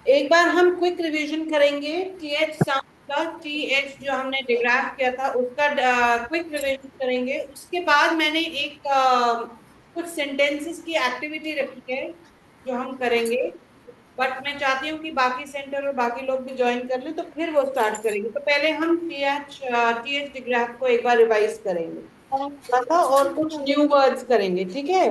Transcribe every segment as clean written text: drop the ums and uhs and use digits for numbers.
एक बार हम quick revision करेंगे टीएच साउंड का। टीएच जो हमने डिग्राफ किया था उसका क्विक रिवीजन करेंगे। उसके बाद मैंने एक कुछ सेंटेंसेस की एक्टिविटी रखी है जो हम करेंगे। बट मैं चाहती हूँ कि बाकी सेंटर और बाकी लोग भी ज्वाइन कर लें तो फिर वो स्टार्ट करेंगे। तो पहले हम टीएच डिग्राफ को एक बार रिवाइज करेंगे थोड़ा सा और कुछ न्यू वर्ड्स करेंगे, ठीक है।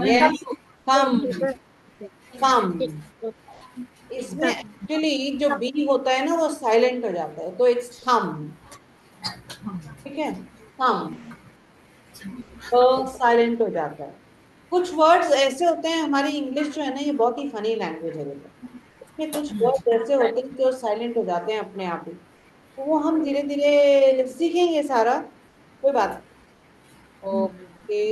यस, थम। थम इसमें एक्चुअली जो बी होता है ना वो साइलेंट हो जाता है, तो इट्स थम। ठीक है, थम तो साइलेंट हो जाता है। कुछ वर्ड्स ऐसे होते हैं, हमारी इंग्लिश जो है ना ये बहुत ही फनी लैंग्वेज है बेटा। इसमें कुछ वर्ड्स ऐसे होते हैं जो साइलेंट हो जाते हैं अपने आप ही। तो वो हम धीरे धीरे सीखेंगे सारा, कोई बात। ओके।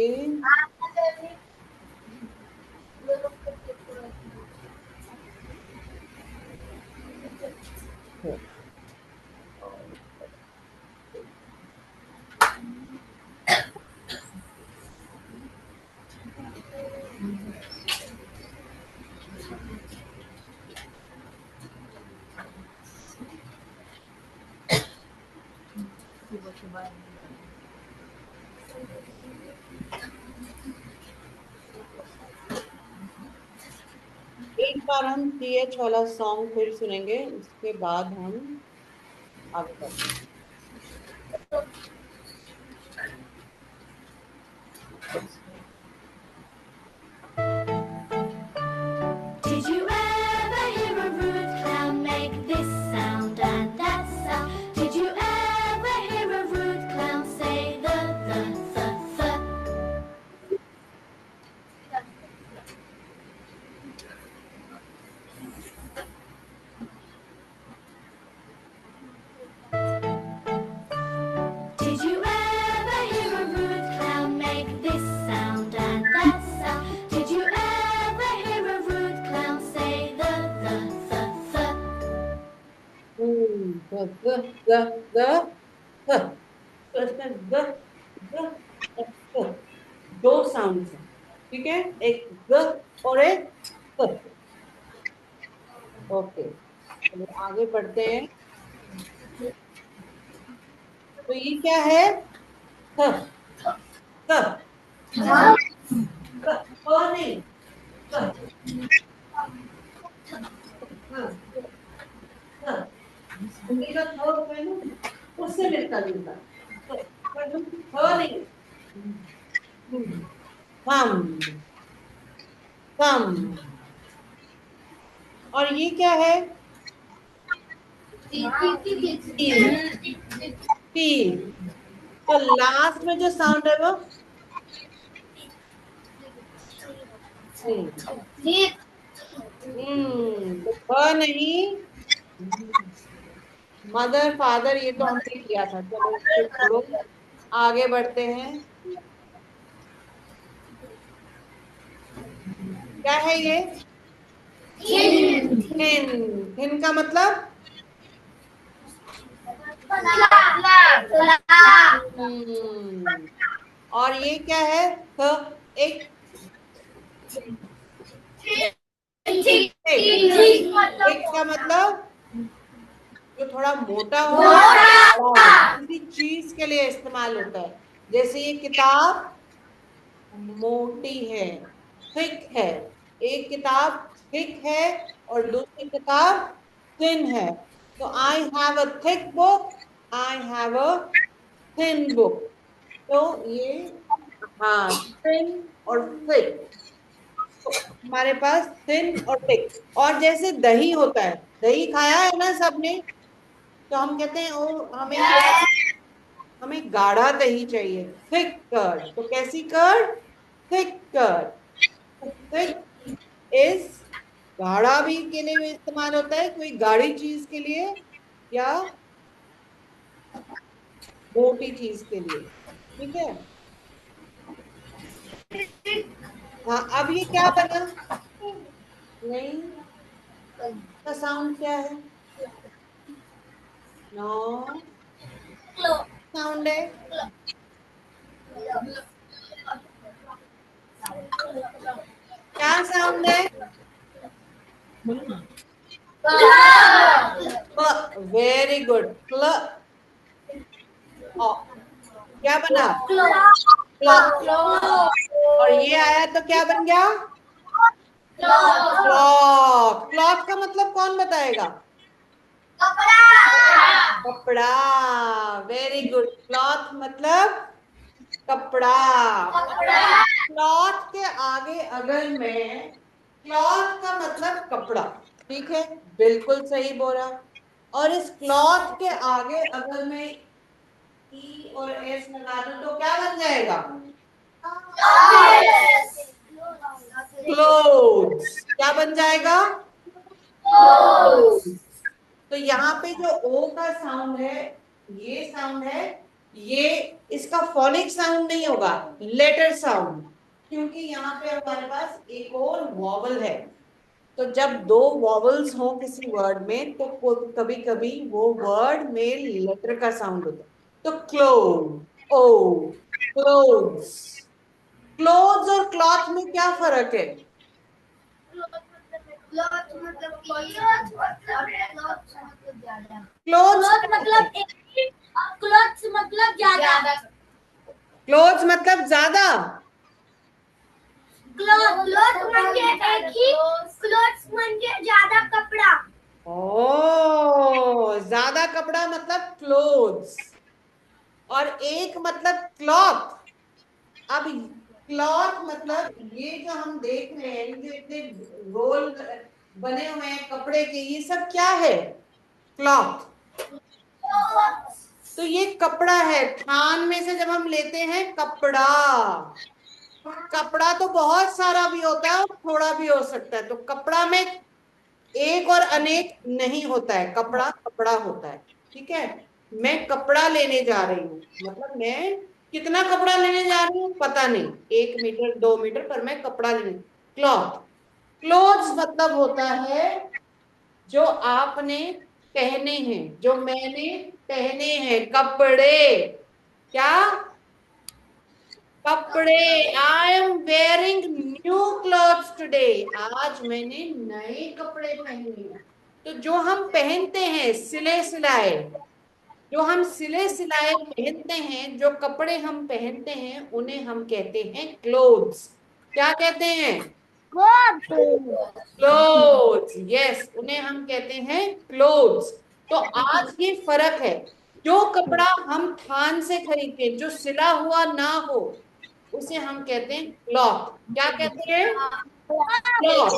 एक बार हम टीएच वाला सॉन्ग फिर सुनेंगे, उसके बाद हम आगे बढ़ते हैं। Did you ever hear a rude clown make this sound and that sound? Did you ever hear a rude clown say the? Did you ever hear a rude clown make this sound and that sound? Did you ever hear a rude clown say the? तो इसमें दो sound है, ठीक है, एक ग और एक क। ओके, चलो आगे बढ़ते हैं। तो ये क्या है? क। क नहीं, क। हाँ, क। हिंदी का थ होता है ना, उससे मिलता जुलता। नहीं, हम कम। और ये क्या है? पी। तो लास्ट में जो साउंड है वो तो नहीं, मदर फादर ये तो हमने किया था। चलो इसको छोड़ो, आगे बढ़ते हैं। क्या है ये? थिन। थिन का मतलब और ये क्या है? एक एक का मतलब जो थोड़ा मोटा हो, किसी चीज के लिए इस्तेमाल होता है। जैसे ये किताब मोटी है, थिक है। एक किताब थिक है और दूसरी किताब थिन है। तो I have a thick book, I have a thin book. तो ये, हाँ, थिन और थिक। तो हमारे पास थिन और थिक। और जैसे दही होता है, दही खाया है ना सबने, तो हम कहते हैं ओ हमें हमें गाढ़ा दही चाहिए, थिक कर्ड। तो कैसी curd? Thick curd. Thick is गाढ़ा भी के लिए भी इस्तेमाल होता है, कोई गाढ़ी चीज के लिए या मोटी चीज के लिए। ठीक है। हाँ, अब ये क्या बना? नहीं, का साउंड क्या है? नो साउंड है। क्या साउंड है? वेरी गुड, क्ल। क्या बना? क्लॉक। और ये आया तो क्या बन गया? क्लॉथ। क्लॉथ का मतलब कौन बताएगा? कपड़ा। वेरी गुड, क्लॉथ मतलब कपड़ा। क्लॉथ के आगे अगर मैं, क्लॉथ का मतलब कपड़ा, ठीक है, बिल्कुल सही बोला। और इस क्लॉथ के आगे अगर मैं ई और एस लगा दूं तो क्या बन जाएगा? क्लोथ्स। क्या बन जाएगा? क्लोथ्स। तो यहाँ पे जो ओ का साउंड है, ये साउंड है, ये इसका फोनिक साउंड नहीं होगा, लेटर साउंड, क्योंकि यहाँ पे हमारे पास एक और वॉवल है। तो जब दो वॉवल्स हो किसी वर्ड में तो कभी कभी वो वर्ड में लेटर का साउंड होता है। तो क्लोथ, ओ, क्लोथ्स। क्लोथ्स और क्लॉथ में क्या फर्क है? क्लोथ्स मतलब ज्यादा। क्लोथ्स मतलब ज्यादा। क्लोथ्स म्हणजे ज्यादा कपड़ा। ओ, ज्यादा कपड़ा मतलब क्लोथ्स, और एक मतलब क्लॉथ। अब क्लॉथ मतलब ये जो हम देख रहे हैं, जो इतने रोल बने हुए हैं कपड़े के, ये सब क्या है? क्लॉथ। तो ये कपड़ा है, थान में से जब हम लेते हैं कपड़ा, कपड़ा तो बहुत सारा भी होता है और थोड़ा भी हो सकता है। तो कपड़ा में एक और अनेक नहीं होता है, कपड़ा कपड़ा होता है। ठीक है। मैं कपड़ा लेने जा रही हूँ, मतलब मैं कितना कपड़ा लेने जा रही हूँ पता नहीं, 1 मीटर 2 मीटर, पर मैं कपड़ा लेने। क्लॉथ। क्लोथ्स मतलब होता है जो आपने पहने हैं, जो मैंने पहने हैं, कपड़े। क्या? कपड़े। I am wearing new clothes today. आज मैंने नए कपड़े पहने हैं। तो जो हम पहनते हैं सिले सिलाए, जो हम सिले सिलाए पहनते हैं, जो कपड़े हम पहनते हैं, उन्हें हम कहते हैं क्लोथ्स। क्या कहते हैं? क्लोथ्स। यस, उन्हें हम कहते हैं क्लोथ्स। तो आज ये फर्क है, जो कपड़ा हम थान से खरीदते हैं जो सिला हुआ ना हो, उसे हम कहते हैं क्लॉथ। क्या कहते हैं? क्लॉथ।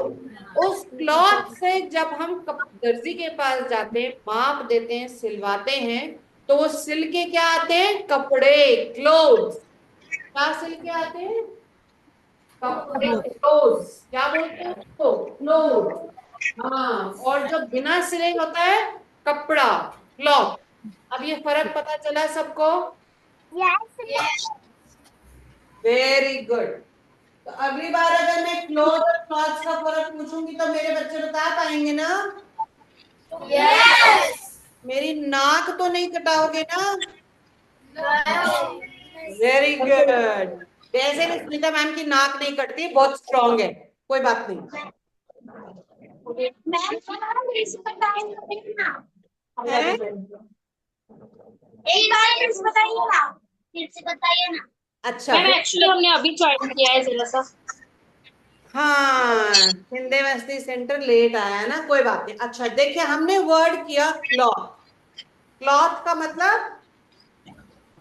उस क्लॉथ से जब हम दर्जी के पास जाते हैं, माप देते हैं, सिलवाते हैं, तो वो सिल के क्या आते हैं? कपड़े, क्लोथ्स। क्या सिल के आते हैं? कपड़े, क्लोथ्स। क्या बोलते हैं उसको? क्लोथ। हाँ, और जो बिना सिले होता है कपड़ा, क्लॉथ। अब ये फर्क पता चला सबको? Very good. तो अगली बार अगर मैं क्लोथ और क्लॉथ्स का फर्क पूछूंगी तो मेरे बच्चे बता पाएंगे ना? मेरी नाक तो नहीं कटाओगे ना? Very good. वैसे भी स्मिता मैम की नाक नहीं कटती, बहुत स्ट्रांग है, कोई बात नहीं है। एक बार फिर से बताइए ना। फिर से बताइए ना। अच्छा, मैम एक्चुअली हमने अभी ज्वाइन किया है जरा सा। हाँ, हिंदी मस्ती सेंटर लेट आया है ना, कोई बात नहीं। अच्छा देखिए, हमने वर्ड किया क्लॉथ। क्लॉथ का मतलब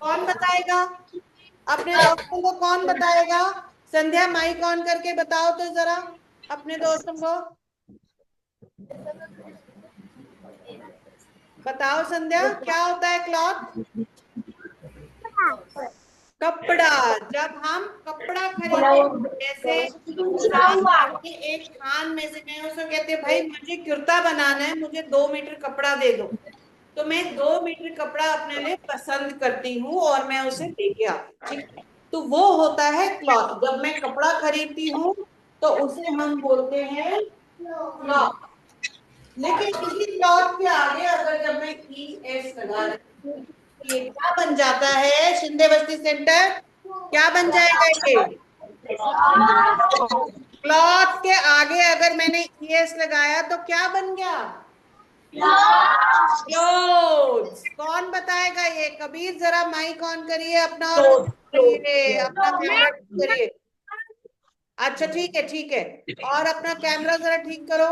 कौन बताएगा? अपने दोस्तों को कौन बताएगा? संध्या, माइक ऑन करके बताओ तो जरा अपने दोस्तों को। बताओ संध्या, क्या होता है क्लॉथ? कपड़ा, जब हम कपड़ा खरीदते, जैसे एक थान में से मैं उसको कहती हूँ भाई मुझे कुर्ता बनाना है, मुझे 2 मीटर कपड़ा दे दो, तो मैं 2 मीटर कपड़ा अपने लिए पसंद करती हूँ और मैं उसे लेके आती हूँ, ठीक है। तो वो होता है क्लॉथ। जब मैं कपड़ा खरीदती हूँ तो उसे हम बोलते हैं क्लॉथ। लेकिन इसी क्लॉथ के आगे अगर जब मैं ई एस लगा रही हूँ, ये क्या बन जाता है शिंदे बस्ती सेंटर? क्या बन जाएगा ये? क्लॉथ के आगे अगर मैंने ई एस लगाया तो क्या बन गया? क्लोथ्स। कौन बताएगा ये? कबीर जरा माइक ऑन करिए अपना और करिए, अपना कैमरा ठीक करिए। अच्छा ठीक है ठीक है, और अपना कैमरा जरा ठीक करो,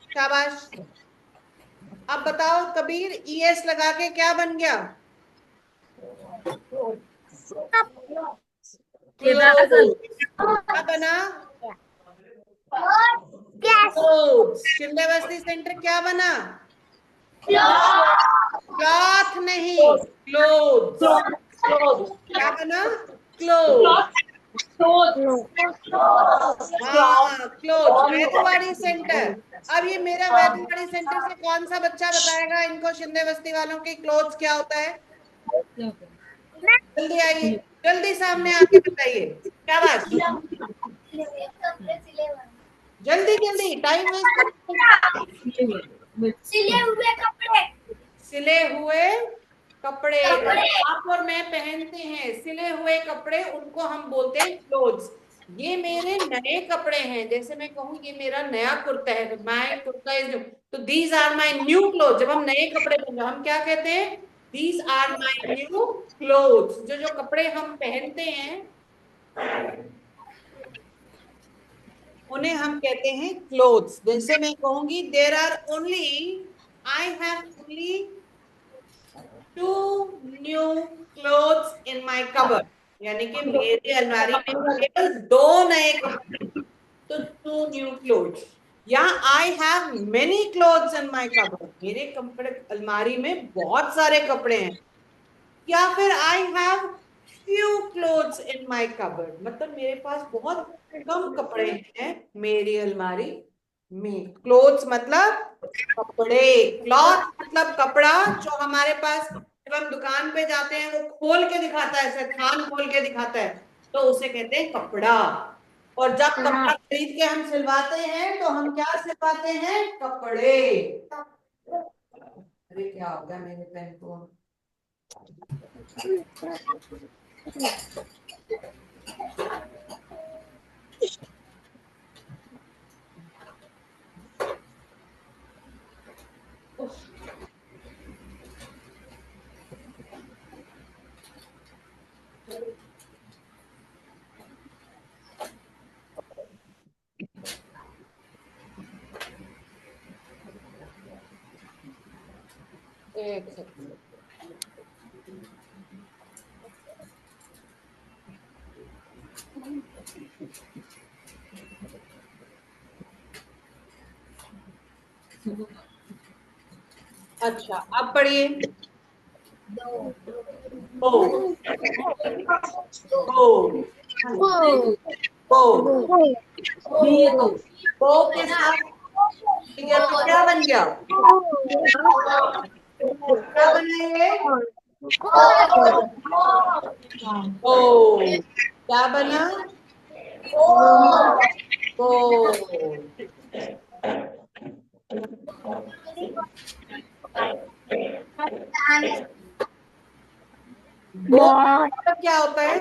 शाबाश। अब बताओ कबीर, ई एस लगा के क्या बन गया? क्लोथ्स। क्या बना? क्लोथ्स। शिंदे बस्ती सेंटर क्या बना? क्लॉथ नहीं, क्लोथ्स। क्या बना? क्लोथ। हाँ क्लोथ। वैद्यवाड़ी सेंटर। अब ये मेरा वैद्यवाड़ी सेंटर से कौन सा बच्चा बताएगा इनको शिंदे बस्ती वालों की क्लोथ्स क्या होता है? जल्दी आइए, जल्दी सामने आके बताइए, क्या बात? जल्दी जल्दी, टाइम वेस्ट। सिले हुए कपड़े। सिले हुए कपड़े। आप और मैं पहनते हैं सिले हुए कपड़े, उनको हम बोलते हैं क्लोथ्स। ये मेरे नए कपड़े हैं, जैसे मैं कहूँ ये मेरा नया कुर्ता है, माय कुर्ता इज न्यू, तो these are my new cloth. जब हम नए कपड़े पहनते हम क्या कहते हैं? These are my new clothes. जो जो कपड़े हम पहनते हैं उन्हें हम कहते हैं क्लोथ्स। जैसे मैं कहूंगी there are only, I have only 2 new clothes in my cupboard, यानी कि मेरी अलमारी में केवल 2 नए कपड़े, तो 2 न्यू क्लोथ्स। या I have many clothes in my cupboard, मेरे कपड़े अलमारी में बहुत सारे कपड़े हैं। या फिर I have few clothes in my cupboard, मतलब मेरे पास बहुत कम कपड़े हैं मेरी अलमारी में। क्लोथ्स मतलब कपड़े, क्लॉथ मतलब कपड़ा, जो हमारे पास जब हम दुकान पे जाते हैं वो खोल के दिखाता है, ऐसे थान खोल के दिखाता है, तो उसे कहते हैं कपड़ा। और जब कपड़ा खरीद के हम सिलवाते हैं तो हम क्या सिलवाते हैं? कपड़े। अरे क्या हो गया मेरे पेन को? एक सेकंड। अच्छा अब पढ़िए। बो, बो, बो, बो के साथ गया तो क्या बन गया? क्या बना ये? ओ, क्या बना? ओ, बो मतलब क्या होता है?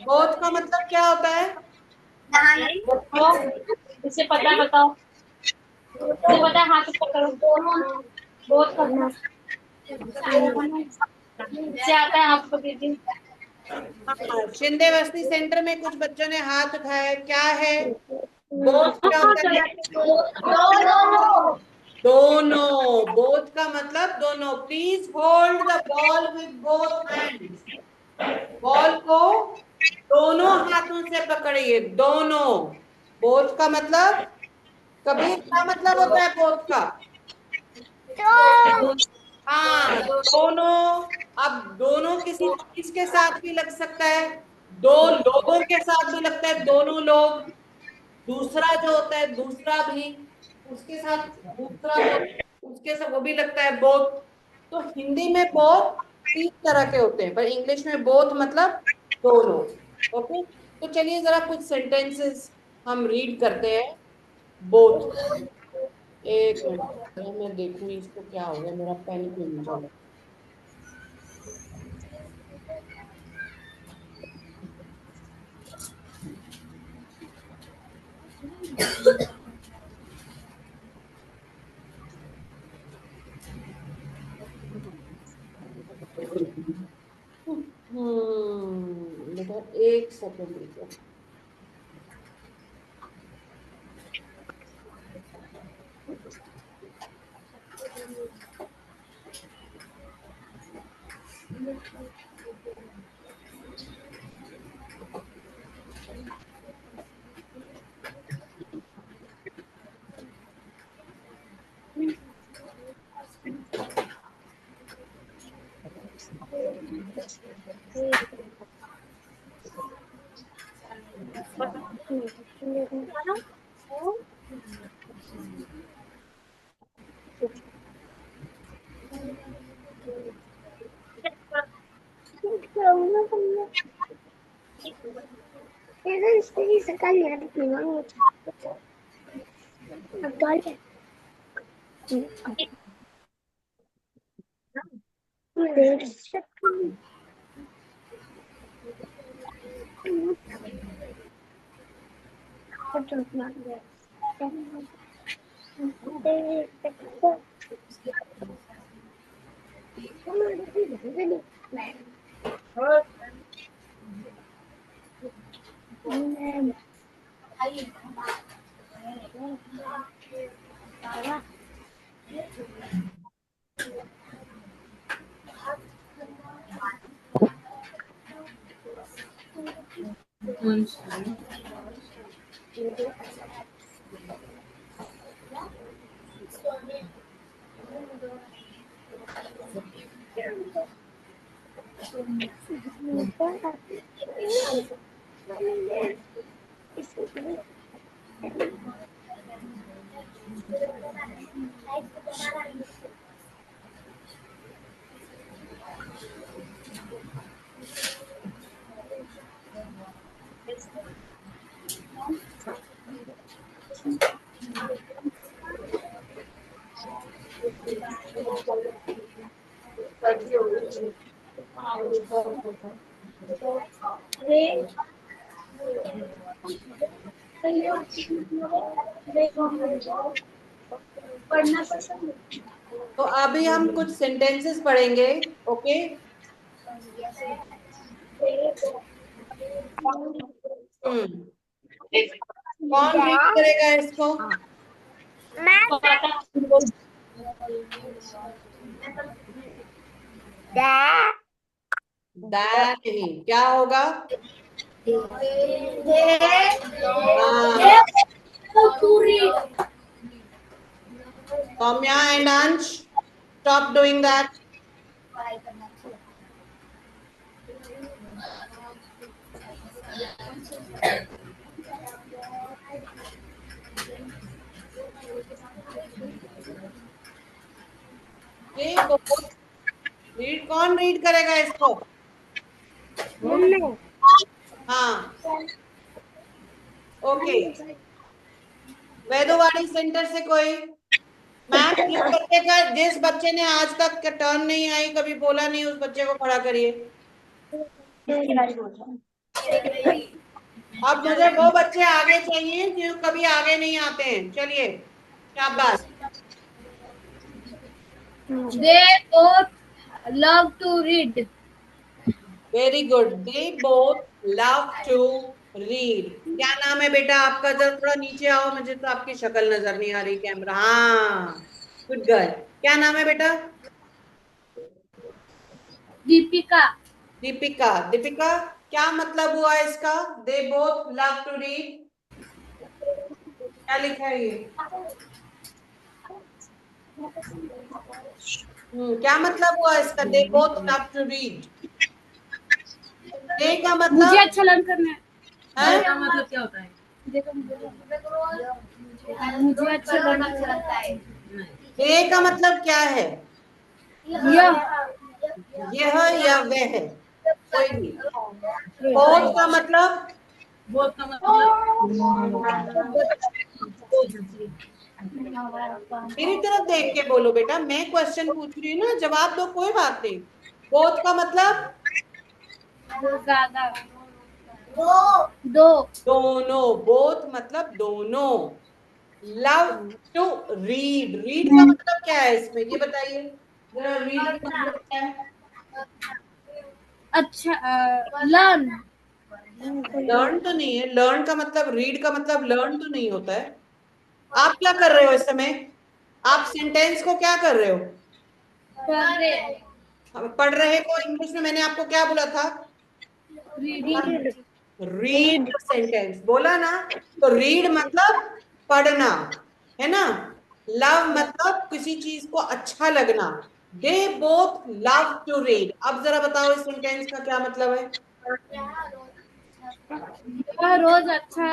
बोध का मतलब क्या होता है? इसे पता है, बताओ। इसे पता है, हाथ पकड़ो। बहुत करना। इसे आता है, हाथ पकड़ के। हाँ, शिंदे बस्ती सेंटर में कुछ बच्चों ने हाथ उठाया, क्या है? बोथ क्या होता है? दोनों। बोथ का मतलब दोनों। Please hold the ball with both hands. Ball को दोनों हाथों से पकड़िए, दोनों। बोथ का मतलब कबीर क्या मतलब होता है बोथ का? हाँ, दोनों। अब दोनों किसी चीज के साथ भी लग सकता है, दो लोगों के साथ भी लगता है, दोनों लोग। दूसरा जो होता है दूसरा भी, उसके साथ दूसरा जो, उसके साथ वो भी लगता है बोथ। तो हिंदी में बोथ तीन तरह के होते हैं, पर इंग्लिश में बोथ मतलब दोनों। ओके, तो चलिए जरा कुछ सेंटेंसेस हम रीड करते हैं। बोथ। एक मिनट, जरा मैं देखूं इसको क्या हो गया, मेरा पेन क्यों नहीं चल रहा। बेटा एक सेकंड रुको। तो अभी हम कुछ सेंटेंसेस पढ़ेंगे। ओके, कौन रीड करेगा इसको? दैट नहीं, क्या होगा? हाँ, सौम्या एंड अंश, स्टॉप डूइंग दैट। रीड, कौन रीड करेगा इसको? हाँ, ओके। वैदोवाड़ी सेंटर से कोई? मैम, जिस बच्चे का, जिस बच्चे ने आज तक टर्न नहीं आई, कभी बोला नहीं, उस बच्चे को खड़ा करिए। अब मुझे वो बच्चे आगे चाहिए जो कभी आगे नहीं आते हैं। चलिए, शाबाश। They both love to read. Very good, they both love to read. क्या नाम है बेटा आपका? जरा थोड़ा नीचे आओ, मुझे तो आपकी शक्ल नजर नहीं आ रही, कैमरा। हाँ, गुड गर्ल। क्या नाम है बेटा? दीपिका. दीपिका। दीपिका, क्या मतलब हुआ इसका? They both love to read. क्या लिखा है ये? क्या मतलब हुआ इसका? They both love to read. They का मुझे मतलब अच्छा लर्न करना है। है? मतलब क्या होता है? मुझे अच्छा लर्न करना है। दे का मतलब क्या है? यह या वह, कोई भी। बोथ का मतलब बहुत का मतलब मेरी तरफ देख के बोलो बेटा, मैं क्वेश्चन पूछ रही हूँ ना, जवाब दो, कोई बात नहीं। बोथ का मतलब ज्यादा। दो। दोनों, बोथ मतलब दोनों। लव टू रीड, रीड का मतलब क्या है इसमें, ये बताइए जरा, रीड का मतलब क्या है? अच्छा लर्न। लर्न तो नहीं है, लर्न का मतलब, रीड का मतलब लर्न तो नहीं होता है। आप क्या कर रहे हो इस समय? आप सेंटेंस को क्या कर रहे हो? पढ़ रहे को इंग्लिश में मैंने आपको क्या बोला था? रीडिंग। रीड सेंटेंस बोला ना। तो रीड मतलब पढ़ना, है ना। लव मतलब किसी चीज को अच्छा लगना। They both love to read. अब जरा बताओ इस सेंटेंस का क्या मतलब है? वह रोज अच्छा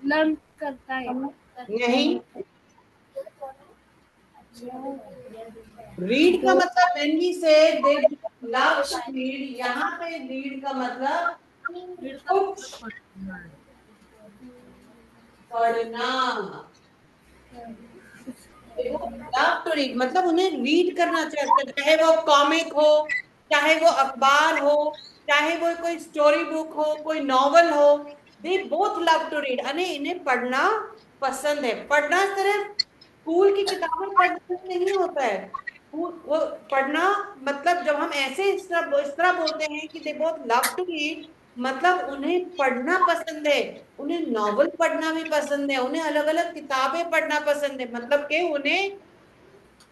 लर्न करता है। नहीं, रीड का मतलब when we say they love to read, यहाँ पे रीड का मतलब कुछ पढ़ना। लव टू रीड मतलब उन्हें रीड करना चाहते हैं, चाहे वो कॉमिक हो, चाहे वो अखबार हो, चाहे वो कोई स्टोरी बुक हो, कोई नॉवल हो। They both love to read, यानी इन्हें पढ़ना पसंद है। पढ़ना सिर्फ स्कूल की किताबें पढ़ने से नहीं होता है। वो पढ़ना मतलब जब हम ऐसे इस तरह बोलते हैं कि they both love to read, मतलब उन्हें पढ़ना पसंद है। उन्हें नॉवल पढ़ना भी पसंद है, उन्हें अलग अलग किताबें पढ़ना पसंद है, मतलब कि उन्हें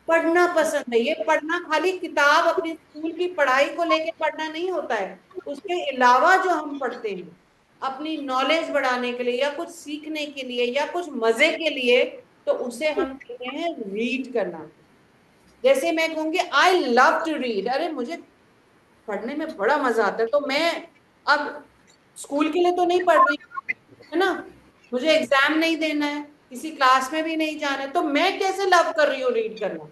पढ़ना पसंद है। ये पढ़ना खाली किताब अपनी स्कूल की पढ़ाई को लेकर पढ़ना नहीं होता है। उसके अलावा जो हम पढ़ते हैं अपनी नॉलेज बढ़ाने के लिए, या कुछ सीखने के लिए, या कुछ मजे के लिए, तो उसे हम कहते हैं रीड करना। जैसे मैं कहूंगी आई लव टू रीड, अरे मुझे पढ़ने में बड़ा मजा आता है, तो मैं अब स्कूल के लिए तो नहीं पढ़ रही, है ना। मुझे एग्जाम नहीं देना है, किसी क्लास में भी नहीं जाना है, तो मैं कैसे लव कर रही हूँ रीड करना?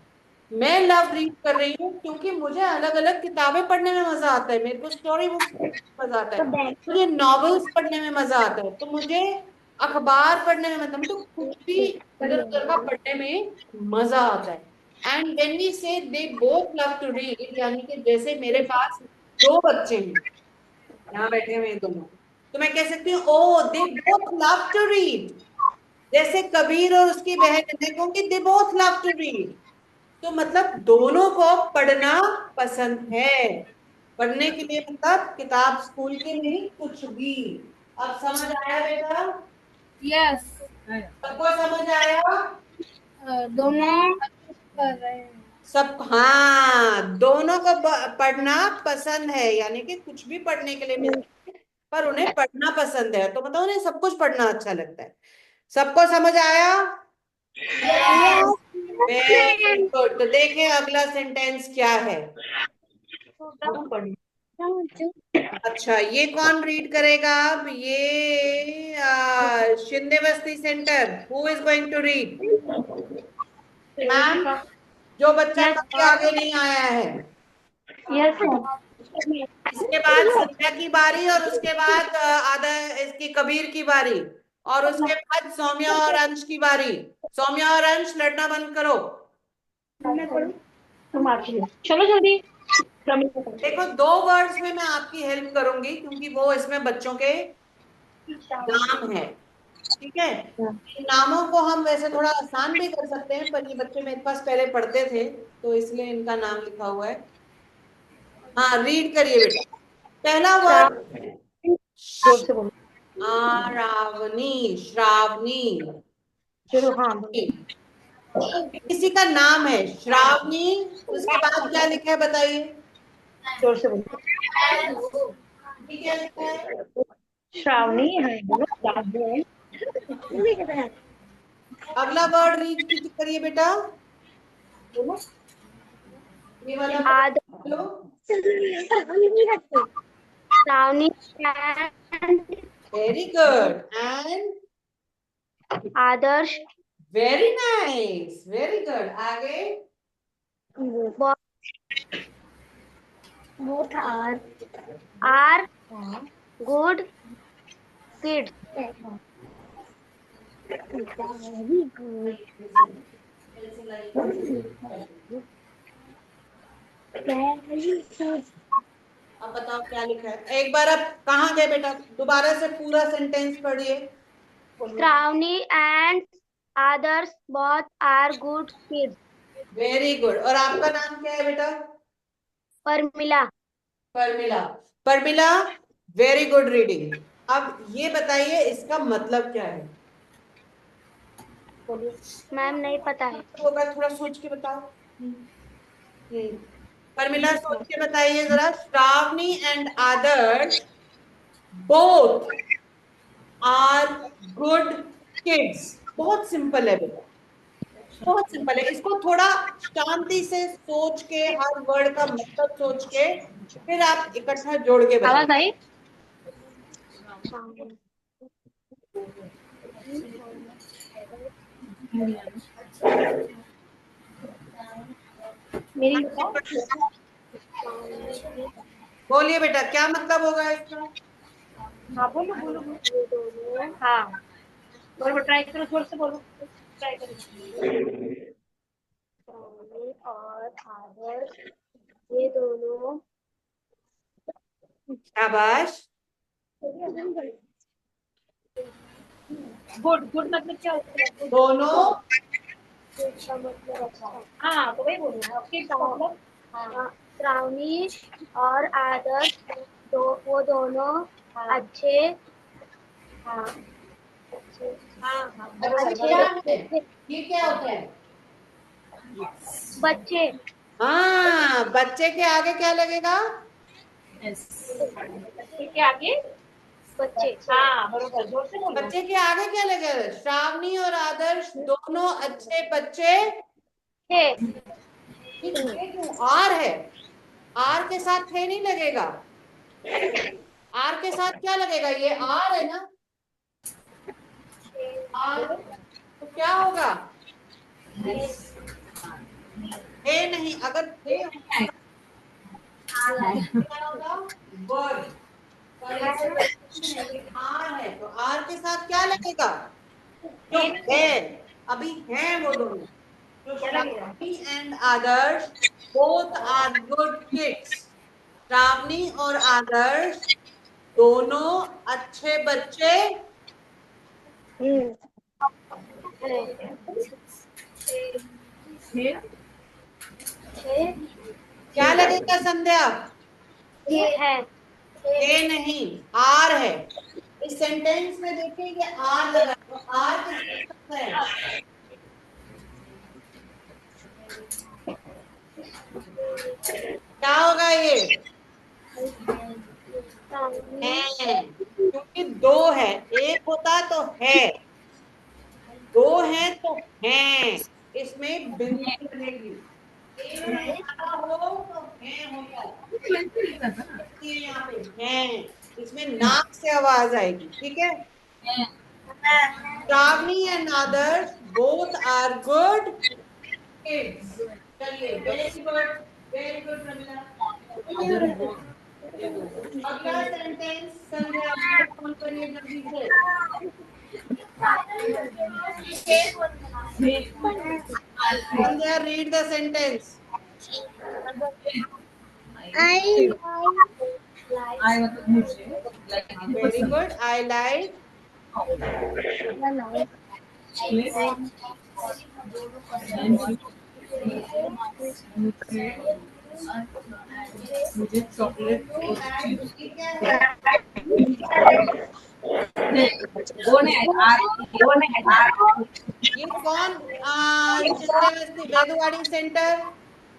मैं लव रीड कर रही हूँ क्योंकि मुझे अलग अलग किताबें पढ़ने में मजा आता है, मेरे को स्टोरी बुक्स पढ़ने में मजा आता है, मुझे नॉवेल्स पढ़ने में मजा आता है, तो मुझे अखबार पढ़ने में मतलब तो कुछ भी इधर उधर का पढ़ने में मजा आता है। And when we say they both love to read, यानी कि जैसे मेरे पास दो बच्चे हैं, यहाँ बैठे हुए हैं दोनों, तो मैं कह सकती हूँ ओ they both love to read. जैसे कबीर और उसकी बहन, मैं कहूंगी they both love to read. तो मतलब दोनों को पढ़ना पसंद है। पढ़ने के लिए मतलब किताब स्कूल की नहीं, कुछ भी। अब समझ आया बेटा? यस। सबको समझ आया? दोनों कर रहे हैं। सब, हाँ, दोनों को पढ़ना पसंद है, यानी कि कुछ भी पढ़ने के लिए मिलता है, पर उन्हें पढ़ना पसंद है, तो मतलब उन्हें सब कुछ पढ़ना अच्छा लगता है। सबको समझ आया? Very good. तो देखें अगला सेंटेंस क्या है। अच्छा, ये कौन रीड करेगा अब? ये Shinde Basti center, who is going to read? Ma'am, जो बच्चा कभी आगे नहीं आया है। इसके बाद संध्या की बारी, और उसके बाद आधा इसकी कबीर की बारी, और उसके बाद सौम्या और अंश की बारी। सौम्या और अंश लड़ना बंद करो। चलो जल्दी। देखो, दो वर्ड्स में मैं आपकी हेल्प करूंगी क्योंकि वो इसमें बच्चों के नाम है, ठीक है। इन नामों को हम वैसे थोड़ा आसान भी कर सकते हैं, पर ये बच्चे मेरे पास पहले पढ़ते थे, तो इसलिए इनका नाम लिखा हुआ है। हाँ, रीड करिए बेटा। पहला वर्ड रावनी, श्रावणी। किसी का नाम है श्रावणी, उसके बाद क्या लिखा है बताइए? ये क्या लिखा है? श्रावणी है, बोलो, श्रावणी है। अगला वर्ड रीड करिए बेटा, ये वाला बोलो। Shravani and very good and Adarsh very nice, very good. आगे both are good kids. Very good. Very good. अब बताओ क्या लिखा है। एक बार अब कहाँ गए बेटा, दोबारा से पूरा सेंटेंस पढ़िए। Shravani and others both are good kids. Very good. और आपका नाम क्या है बेटा? Pramila. Pramila. Pramila, very good reading. अब ये बताइए इसका मतलब क्या है? मैम नहीं पता है। होगा, थोड़ा सोच के बताओ। परमिला सोच के बताइए जरा। Shravani and Adarsh both are good kids. बहुत सिंपल है बेटा, बहुत सिंपल है। इसको थोड़ा शांति से सोच के, हर वर्ड का मतलब सोच के फिर आप इकट्ठा जोड़ के बताओ। आवाज आई? मेरी बोलिए बेटा क्या मतलब होगा इसका? हाँ बोलो बोलो बोलो। हाँ बोलो, ट्राई करो, जोर से बोलो, ट्राई करो। और आदर्श ये दोनों शाबाश। गुड गुड मतलब क्या होता है? दोनों का मतलब अच्छा। हाँ तो वही बोल रहे हैं, किड्स का मतलब। हाँ श्रावणी और आदर्श वो दोनों अच्छे हाँ अच्छे हाँ हाँ अच्छे बरोबर क्या बरोबर। है? ये क्या होता है? बच्चे हाँ, बच्चे के आगे क्या लगेगा? ठीक है आगे। बच्चे हाँ बरोबर, जोर से बोलो। बच्चे के आगे क्या लगेगा? श्रावणी और आदर्श दोनों अच्छे बच्चे। थे। ये क्यों आर है? आर के साथ थे नहीं लगेगा। आर के साथ क्या लगेगा? ये आर है ना, आर। तो क्या होगा? थे नहीं, अगर थे होगा क्या होगा? वर्ड। पर ऐसे आर है तो आर के साथ क्या लगेगा? जो है, अभी है वो दोनों। तो Shravani and Adarsh both are good kids. Shravani और आदर्श दोनों अच्छे बच्चे। क्या लगेगा संध्या? है ये नहीं, आर है। इस सेंटेंस में देखिए ये आर लगा, तो आर किसके साथ है? क्या होगा ये? है, क्योंकि दो है। एक होता तो है, दो है तो है। इसमें बिंदी लगेगी। एक हो तो है होता है, यहाँ पे है। इसमें नाक से आवाज आएगी, ठीक है। Shravani and others both are good kids. चलिए, very good प्रमिला। अगला सेंटेंस संध्या कौन करिए जल्दी से। संध्या read the sentence. Very good. I like मुझे चॉकलेट and ये क्या है? ये कौन? चित्तवस्ती वेदवाड़ी सेंटर।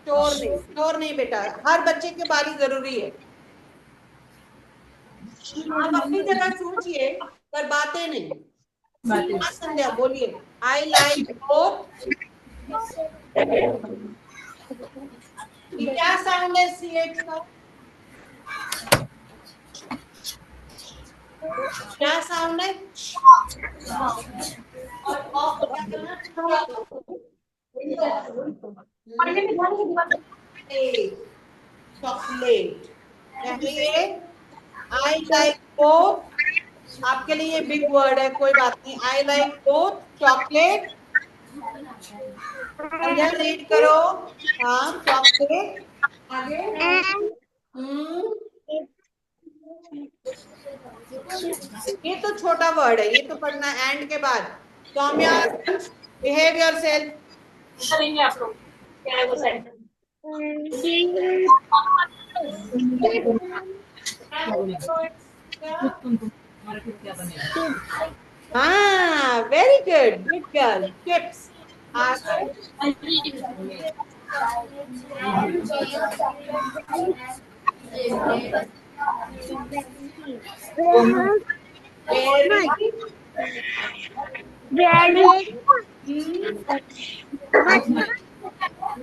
चोर नहीं बेटा, हर बच्चे की बारी जरूरी है। आप अपनी जगह सोचिए पर बातें नहीं। हाँ संध्या बोलिए। आई लाइक बोथ। ये क्या साउंड है CH का? क्या साउंड है? और ऑफ को क्या करना? चॉकलेट क्या है ये? आई लाइक बोथ। आपके लिए ये बिग वर्ड है, कोई बात नहीं। आई लाइक बोथ चॉकलेट। संध्या रीड करो। हाँ चॉकलेट। आगे। ये तो छोटा वर्ड है, ये तो पढ़ना एंड के बाद। Saumya behave yourself. करेंगे आप लोग क्या है वो सेंटर हाँ very good, good girl. Chips. आगे। Very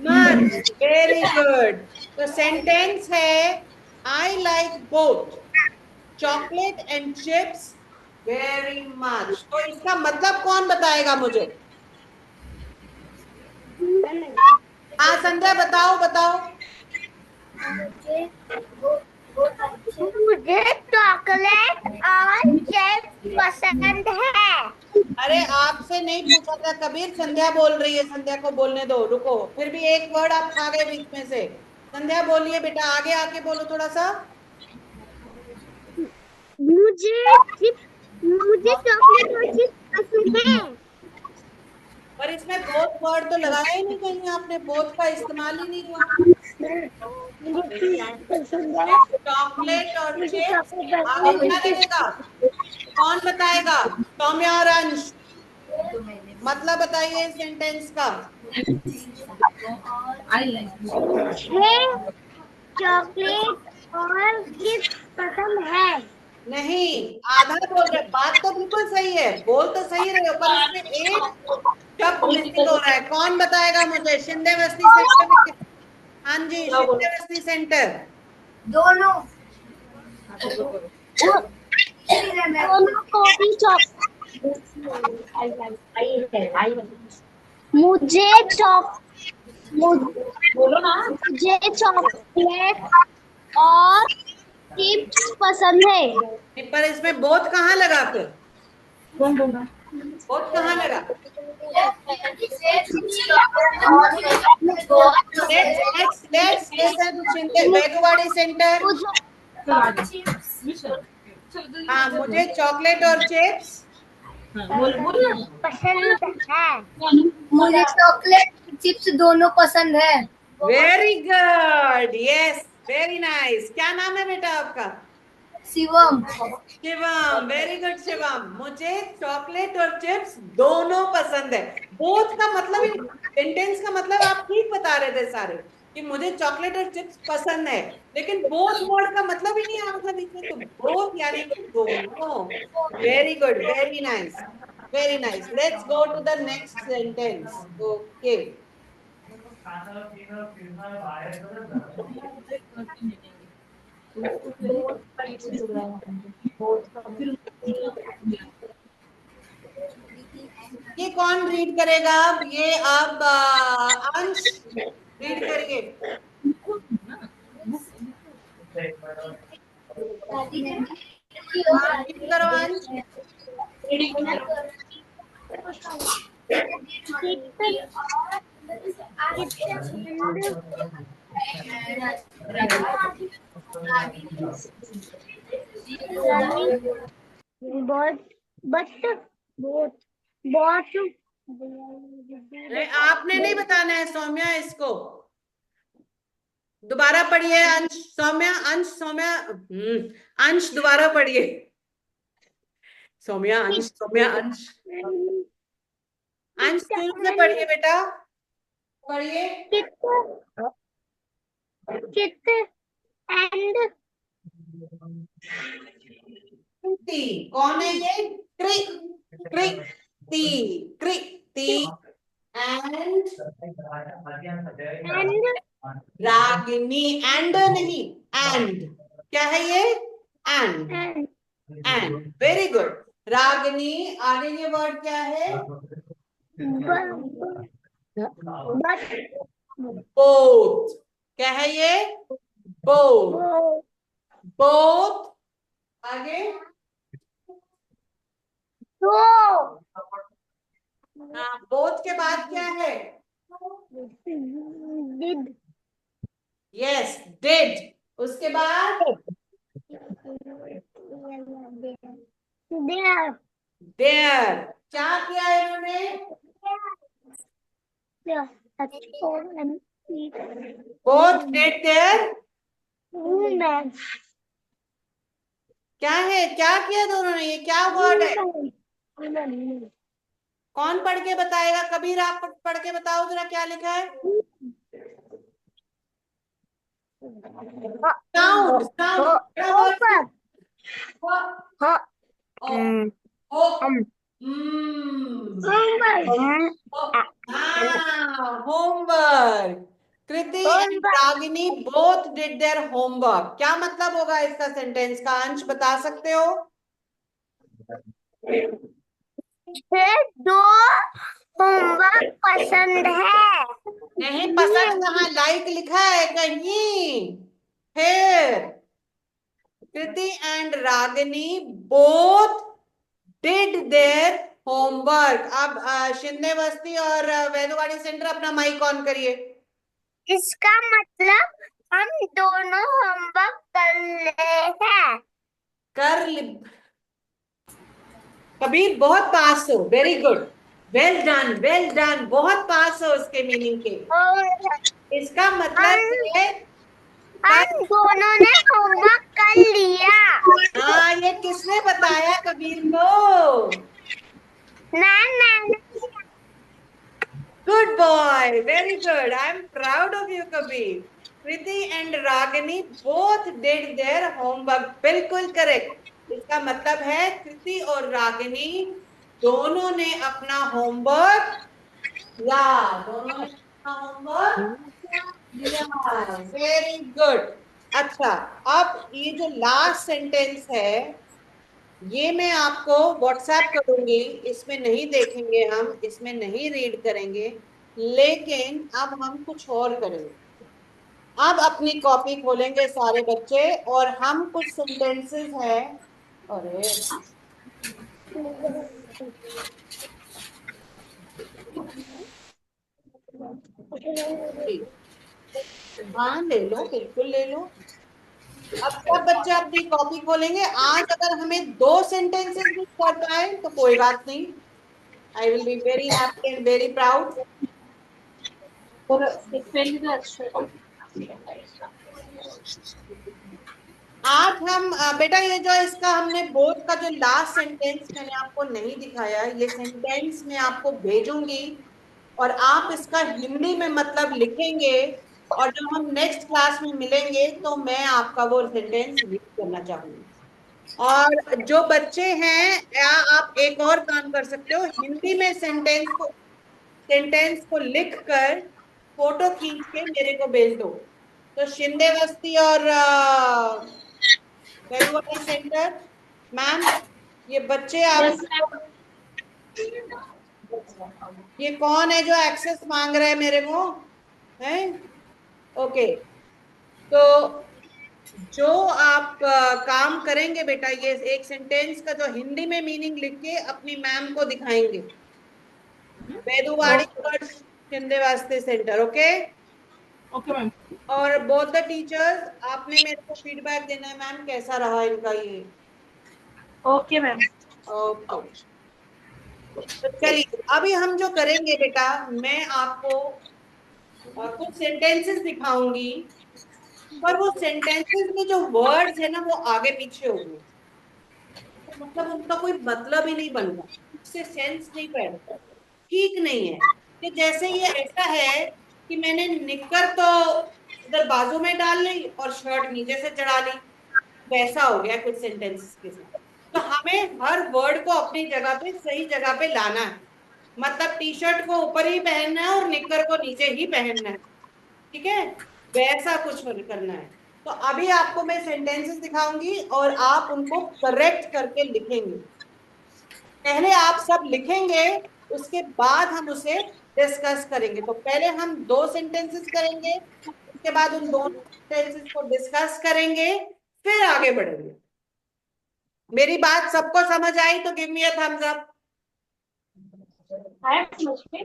much, very good. तो सेंटेंस है I like both chocolate and chips very much. तो इसका मतलब कौन बताएगा मुझे? हाँ संध्या बताओ बताओ। मुझे चॉकलेट और चिप्स पसंद है। अरे आपसे नहीं पूछा था कबीर, संध्या बोल रही है, संध्या को बोलने दो। रुको, फिर भी एक वर्ड आप खा गए बीच में से। संध्या बोलिए बेटा, आगे आके बोलो थोड़ा सा। मुझे चॉकलेट और चिप्स पसंद है। पर इसमें बोथ वर्ड तो लगाया ही नहीं, कहीं आपने बोथ का इस्तेमाल ही नहीं हुआ। मुझे पसंद है। चॉकलेट और मुझे चिप्स चॉकलेट आगे पसंद क्या लगेगा? कौन बताएगा? सौम्या और अंश, मतलब बताइए सेंटेंस का। है। चॉकलेट और चिप्स पसंद है। नहीं, आधा बोल रहे। बात तो बिल्कुल सही है, बोल तो सही रहे हो, पर इसमें एक शब्द मिसिंग हो रहा है। कौन बताएगा मुझे? शिंदे बस्ती सेंटर में। हाँ जी, शिंदे बस्ती सेंटर। दोनों को भी मुझे चॉक बोलो ना मुझे चॉकलेट और चिप्स पसंद है। पर इसमें बोथ कहाँ लगा फिर? कौन बोल रहा बोथ कहाँ लगा? Let's listen Shinde बेगुवाड़ी centre. हाँ, मुझे चॉकलेट और चिप्स पसंद है। मुझे चॉकलेट चिप्स दोनों पसंद है। Very good, yes very nice. क्या नाम है बेटा आपका? शिवम। Shivam, very good Shivam. मुझे चॉकलेट और चिप्स दोनों पसंद है। बोथ का मतलब, सेंटेंस का मतलब आप ठीक बता रहे थे सारे, कि मुझे चॉकलेट और चिप्स पसंद है, लेकिन बोथ वर्ड का मतलब ही नहीं आ रहा था बीच में। तो बोथ यानी कि दोनों। Very good, very nice, very nice. Let's go to the next sentence. Okay. ये कौन रीड करेगा अब? ये अब अंश रीड करिए। हाँ रीड करो अंश। बहुत बट बहुत बहुत अरे आपने नहीं बताना है सौम्या इसको। दोबारा पढ़िए अंश। सौम्या, अंश, सौम्या, अंश दोबारा पढ़िए। सौम्या, अंश, सौम्या, अंश। अंश शुरू से पढ़िए बेटा, पढ़िए। चित एंड कृति। कौन है ये? कृति, कृति एंड रागिनी। एंड नहीं, एंड। क्या है ये? And, and. Very good. Ragini, आगे ये वर्ड क्या है? बोथ। क्या है ये? Both, both. आगे? हाँ, बोथ के बाद क्या है? Yes, did. उसके बाद देयर। क्या किया इन्होंने? Both did there. क्या है? क्या किया दोनों ने? ये क्या वर्ड है? कौन पढ़ के बताएगा? कबीर, आप पढ़ के बताओ जरा, क्या लिखा है? Sound, sound. क्या word? Homework. Kriti and Ragini both did their homework. क्या मतलब होगा इसका सेंटेंस का? अंश बता सकते हो? दो होमवर्क पसंद है। नहीं पसंद कहाँ? लाइक लिखा है कहीं। फिर Kriti and Ragini both did their homework. अब शिंदे बस्ती और वैदुवाड़ी सेंटर, अपना माइक ऑन करिए। इसका मतलब हम दोनों होमवर्क कर रहे हैं। कर लि... कबीर, बहुत पास हो। Very good, well done, well done. बहुत पास हो उसके मीनिंग के। इसका मतलब है हम दोनों ने होमवर्क कर लिया। हाँ, ये किसने बताया कबीर को? मैंने good boy, very good. I am proud of you Kabir. Kriti and Ragini both did their homework. बिल्कुल करेक्ट। इसका मतलब है कृति और रागिनी दोनों ने अपना होमवर्क, या दोनों ने अपना होमवर्क लिया। Very good. अच्छा, अब ये जो लास्ट सेंटेंस है, ये मैं आपको व्हाट्सएप करूंगी। इसमें नहीं देखेंगे हम, इसमें नहीं रीड करेंगे, लेकिन अब हम कुछ और करेंगे। अब अपनी कॉपी खोलेंगे सारे बच्चे, और हम कुछ सेंटेंसेस हैं। अरे हाँ, ले लो, बिल्कुल ले लो। अब सब बच्चे अपनी कॉपी खोलेंगे। आज अगर हमें दो सेंटेंसेस भी कर पाए तो कोई बात नहीं। I will be very happy and very proud. और एक पेन भी अच्छा आज हम बेटा, ये जो इसका हमने बोध का जो लास्ट सेंटेंस मैंने आपको नहीं दिखाया, ये सेंटेंस मैं आपको भेजूंगी, और आप इसका हिंदी में मतलब लिखेंगे। और जब हम नेक्स्ट क्लास में मिलेंगे तो मैं आपका वो सेंटेंस रीड करना चाहूंगी। और जो बच्चे हैं, या आप एक और काम कर सकते हो, हिंदी में सेंटेंस को लिख कर फोटो खींच के मेरे को भेज दो। तो शिंदे बस्ती और वेलुवाड़ी सेंटर, मैम, ये बच्चे आप, यस ये कौन है जो एक्सेस मांग रहा है मेरे को? है? ओके। तो जो आप काम करेंगे बेटा, ये एक सेंटेंस का जो हिंदी में मीनिंग लिख के अपनी मैम को दिखाएंगे। बेदुवाड़ी और शिंदे वास्ते सेंटर। ओके। ओके मैम और बोथ द टीचर्स, आपने मेरे को फीडबैक देना है मैम, कैसा रहा इनका ये। Okay ma'am okay. तो चलिए, अभी हम जो करेंगे बेटा, मैं आपको कुछ सेंटेंसेस दिखाऊंगी, पर वो सेंटेंसेस में जो वर्ड्स है ना, वो आगे पीछे होंगे। तो मतलब उनका कोई मतलब ही नहीं बन रहा, उससे सेंस नहीं पैदा, ठीक नहीं है। कि जैसे ये ऐसा है कि मैंने निक्कर तो इधर बाजू में डाल ली और शर्ट नीचे से चढ़ा ली, वैसा हो गया कुछ सेंटेंसेस के साथ। तो हमें हर वर्ड को अपनी जगह पे सही जगह पे लाना है। मतलब टी शर्ट को ऊपर ही पहनना है और निक्कर को नीचे ही पहनना है, ठीक है, वैसा कुछ करना है। तो अभी आपको मैं सेंटेंसेस दिखाऊंगी और आप उनको करेक्ट करके लिखेंगे। पहले आप सब लिखेंगे, उसके बाद हम उसे डिस्कस करेंगे। तो पहले हम 2 सेंटेंसेस करेंगे, उसके बाद उन 2 सेंटेंसेस को डिस्कस करेंगे, फिर आगे बढ़ेंगे। मेरी बात सबको समझ आई तो give me a thumbs up. आया समझ में?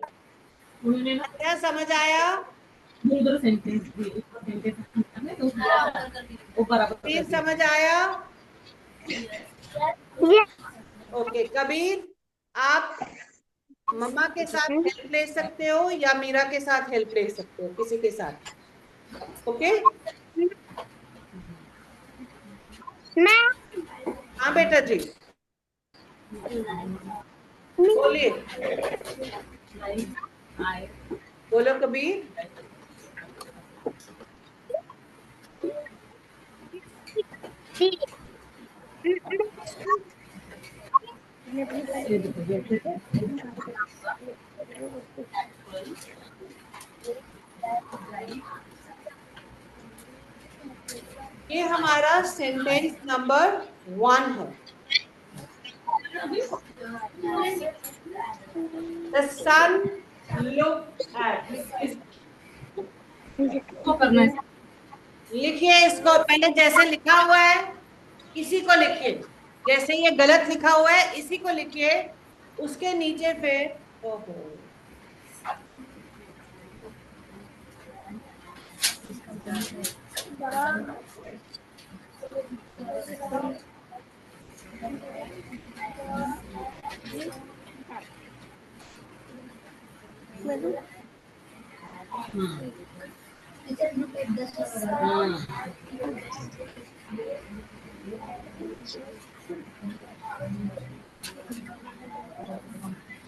उन्होंने ना क्या समझ आया? उधर सेंटेंस दिए, ऊपर सेंटेंस करने तो ऊपर आप फिर समझ आया? ओके कबीर, आप मम्मा के साथ हेल्प ले सकते हो या मीरा के साथ हेल्प ले सकते हो, किसी के साथ। ओके हाँ बेटा जी बोलिए, आए बोलो कबीर। ये हमारा सेंटेंस नंबर 1 है। The sun looked at। इसको करना है। लिखिए इसको, पहले जैसे लिखा हुआ है इसी को लिखिए, जैसे ये गलत लिखा हुआ है इसी को लिखिए, उसके नीचे फिर ओहो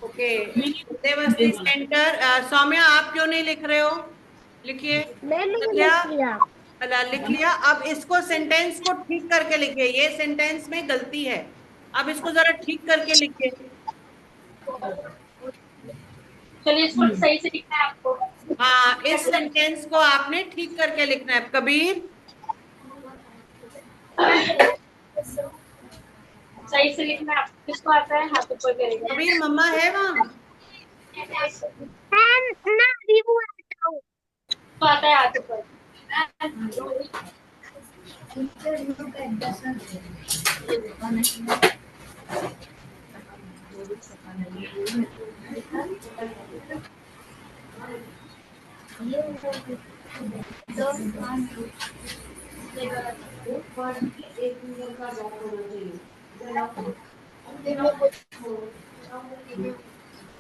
ओके। देवस्ती सेंटर, सौम्या आप क्यों नहीं लिख रहे हो? लिखिए। लिख लिया। अब इसको सेंटेंस को ठीक करके लिखिए, ये सेंटेंस में गलती है, अब इसको जरा ठीक करके लिखिए। चलिए इसको सही से लिखना है आपको। हाँ इस सेंटेंस को आपने ठीक करके लिखना है। कबीर सही से लिखना है आपको। किसको आता है हाथ ऊपर करेगा। कबीर मम्मा है वहां? किसको आता है हाथ ऊपर। एक फिंगर का गैप होना चाहिए।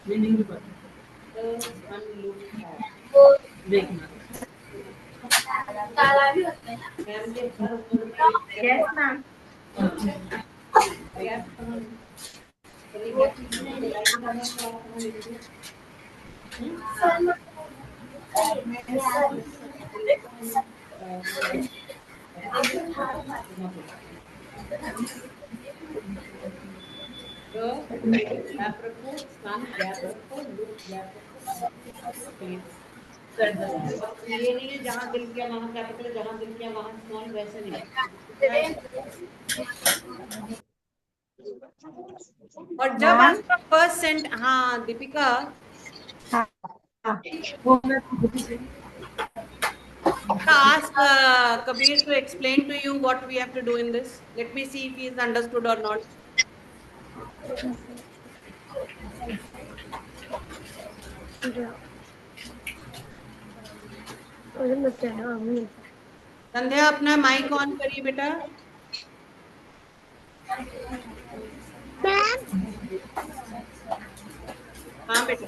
मीनिंग भी पता देखना यस मैम। गैप रखो, सन गैप रखो, लुक गैप रखो। ये नहीं है जहां दिल किया वहां कैपिटल, जहां दिल किया वहां स्मॉल, वैसे नहीं। और जब आपका फर्स्ट सेंट, हाँ Deepika ask Kabir to explain to you what we have to do in this. Let me see if he is understood or not. संध्या अपना माइक ऑन करिए बेटा। हाँ बेटा।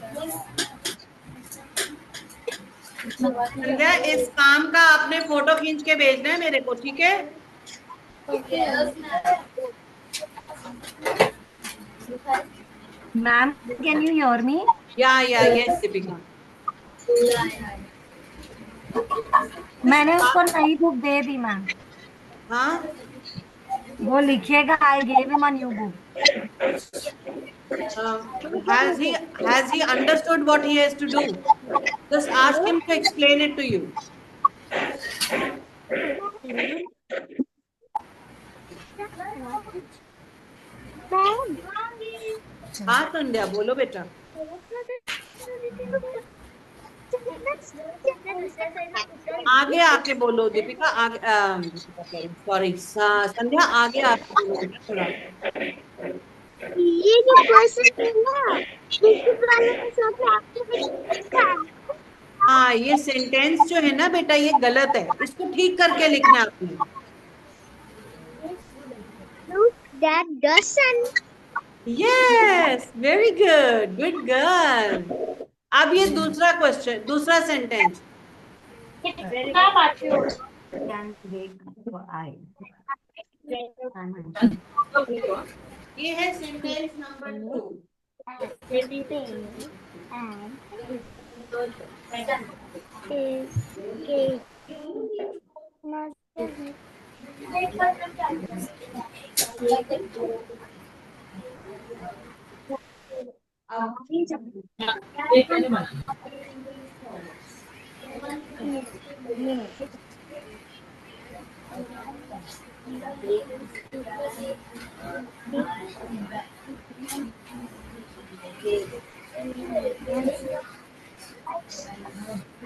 संध्या इस काम का आपने फोटो खींच के भेजना है मेरे को, ठीक है? Ma'am can you hear me? या यस दीपिका। मैंने उसको नई बुक दे दी मैम। हाँ वो लिखेगा I gave him a new book. Has he understood what he has to do? Just ask him to explain it to you. हाँ संध्या बोलो बेटा. आगे आके बोलो दीपिका. आगे सॉरी संध्या आगे आके बोलो बेटा थोड़ा. ये जो क्वेश्चन है ना, बेसिक वाले में सब एक्टिविटी. हाँ ये सेंटेंस जो है ना बेटा ये गलत है. इसको ठीक करके लिखना है आपने. Look, that the sun. Yes, very good, good girl. अब ये दूसरा क्वेश्चन, दूसरा सेंटेंस. आप आते हो Can break for I. ये है सेंटेंस नंबर 2. एक मैंने बना.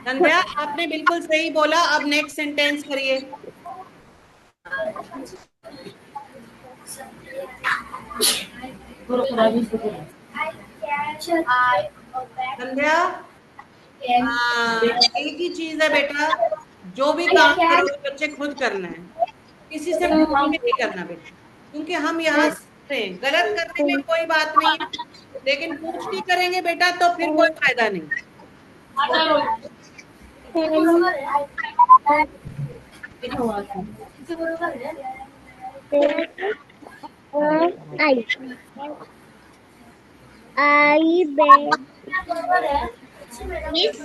संध्या आपने बिल्कुल सही बोला. अब नेक्स्ट सेंटेंस करिए. संध्या एक ही चीज है बेटा. जो भी काम करो बच्चे खुद करना है. किसी से पूछ के नहीं करना बेटा. क्योंकि हम यहाँ सीख रहे हैं. गलत करने में कोई बात नहीं है, लेकिन पूछ के करेंगे बेटा तो फिर कोई फायदा नहीं. I bet this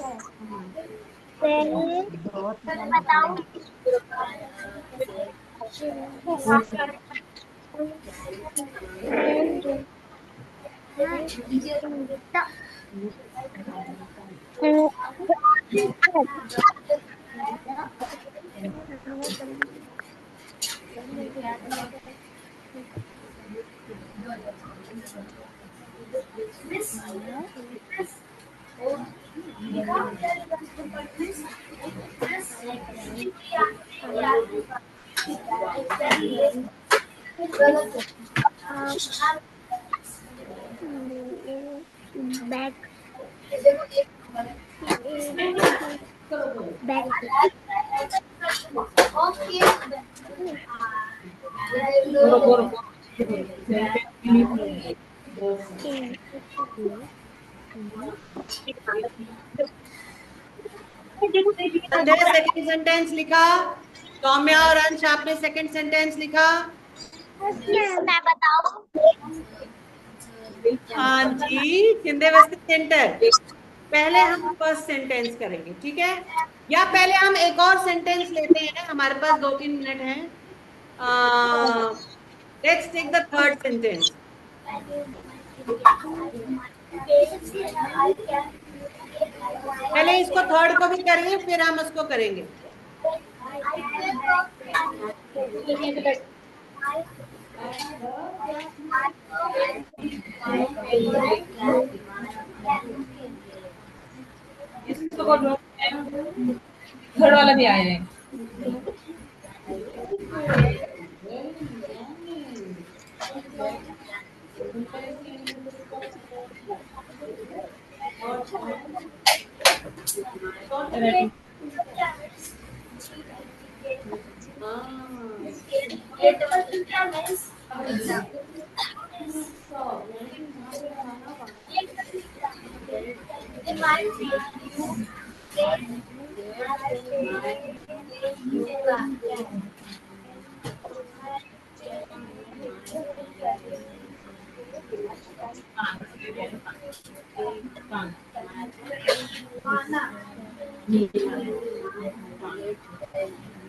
back. Second sentence लिखा. सौम्या और अंश आपने सेकंड सेंटेंस लिखा. मैं बताऊं? हाँ जी. छिंदेवस्ती सेंटर. पहले हम फर्स्ट सेंटेंस करेंगे, ठीक है? या पहले हम एक और सेंटेंस लेते हैं. हमारे पास 2-3 मिनट हैं. Let's take the third sentence. पहले इसको थर्ड को भी करिए, फिर हम उसको करेंगे. इसको बोलो. थर्ड वाला भी आया है.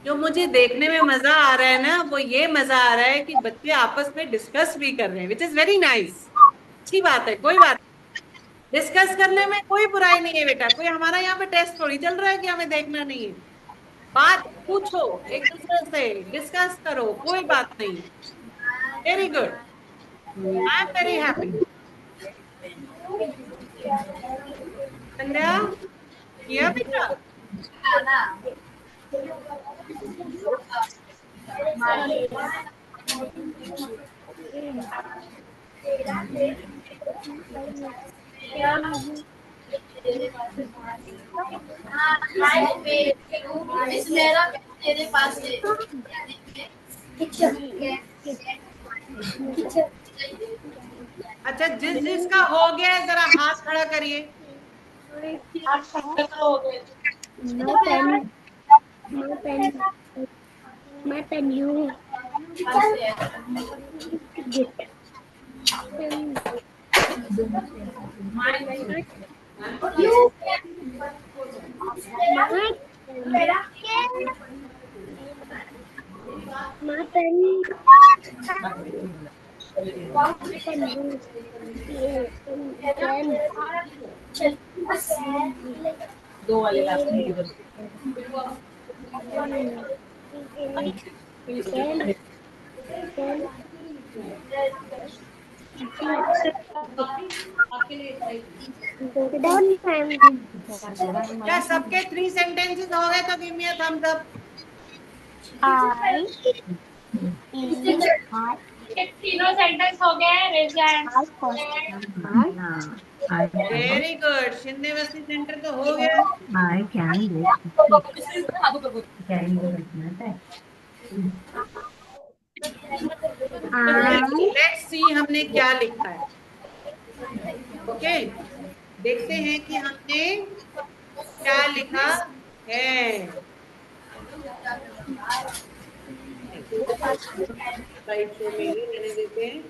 जो मुझे देखने में मजा आ रहा है ना, वो ये मजा आ रहा है कि बच्चे आपस में डिस्कस भी कर रहे हैं, विच इज वेरी नाइस। अच्छी बात है, कोई बात, डिस्कस करने में कोई बुराई नहीं है बेटा। कोई हमारा यहाँ पे टेस्ट थोड़ी चल रहा है कि हमें देखना नहीं है। बात पूछो, एक दूसरे से डिस्कस करो, कोई बात नहीं। Very good, I am very happy. Sandhya, किया बेटा? तेरे पास है। अच्छा, जिस जिसका हो गया है जरा हाथ खड़ा करिए। मैं पेन लूं। दो वाले लास्ट में इधर। क्या सबके 3 सेंटेंसेस हो गए? तो give me a thumbs up. तीनों सेंटेंस हो गए, raise very good. Shinde Basti centre तो हो गया। I can do let's see हमने क्या लिखा है। ओके, देखते हैं कि हमने क्या लिखा है। राइट शो में ही रहने देते हैं।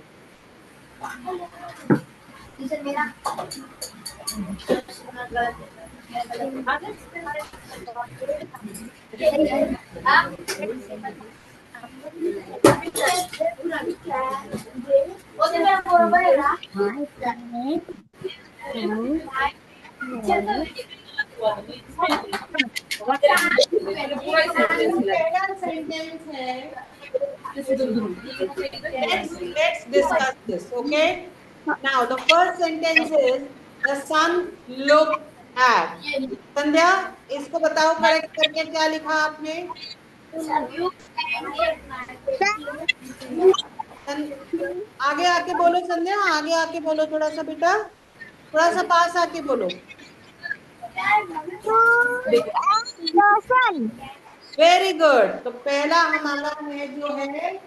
सेंटेंस है, let's discuss this. Okay, now the first sentence is the son looked at. संध्या, इसको बताओ करेक्ट करके क्या लिखा आपने? आगे आके बोलो संध्या, आगे आके बोलो थोड़ा सा बेटा, थोड़ा सा पास आके बोलो। Very good. तो पहला हमारा है जो है